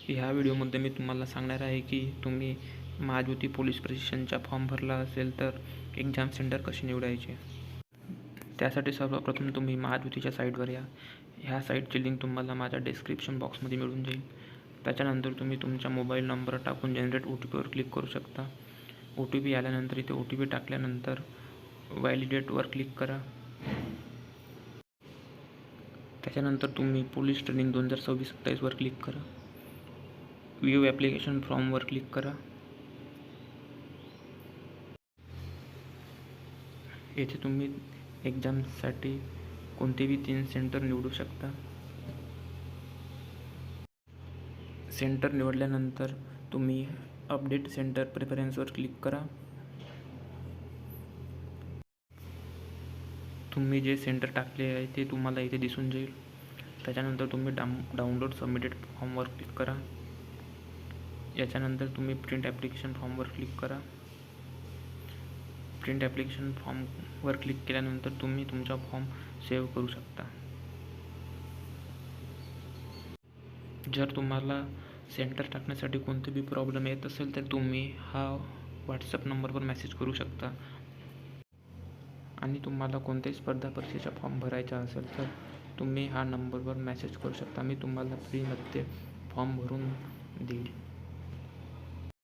ह्या व्हिडिओमध्ये मी तुम्हाला सांगणार आहे की तुम्ही महाज्योती पोलीस प्रशिक्षणचा फॉर्म भरला असेल तर एक्झाम सेंटर कसे निवडायचे। त्यासाठी सर्वप्रथम तुम्ही महाज्योतीच्या साईटवर या। ह्या साईटची लिंक तुम्हाला माझ्या डिस्क्रिप्शन बॉक्समध्ये मिळून जाईल। त्याच्यानंतर तुम्ही तुमचा मोबाईल नंबर टाकून जनरेट OTPवर क्लिक करू शकता। OTP आल्यानंतर इथे OTP टाकल्यानंतर व्हॅलिडेटवर क्लिक करा। त्याच्यानंतर तुम्ही पोलीस ट्रेनिंग 2026-27वर क्लिक करा। व्ह्यू ॲप्लिकेशन फॉर्मवर क्लिक करा। येथे तुम्ही एक्झामसाठी कोणतेही 3 सेंटर निवडू शकता। सेंटर निवडल्यानंतर तुम्ही अपडेट सेंटर प्रेफरन्सवर क्लिक करा। तुम्ही जे सेंटर टाकले आहे ते तुम्हाला इथे दिसून जाईल। त्याच्यानंतर तुम्ही डाउनलोड सबमिटेड फॉर्मवर क्लिक करा। याच्यानंतर तुम्ही प्रिंट ॲप्लिकेशन फॉर्मवर क्लिक करा। प्रिंट ॲप्लिकेशन फॉर्मवर क्लिक केल्यानंतर तुम्ही तुमचा फॉर्म सेव्ह करू शकता। जर तुम्हाला सेंटर टाकण्यासाठी कोणतेही प्रॉब्लेम येत असेल तर तुम्ही हा व्हॉट्सअप नंबरवर मेसेज करू शकता। आणि तुम्हाला कोणत्याही स्पर्धा परीक्षेचा फॉर्म भरायचा असेल तर तुम्ही हा नंबरवर मेसेज करू शकता। मी तुम्हाला फ्रीमध्ये फॉर्म भरून देईल।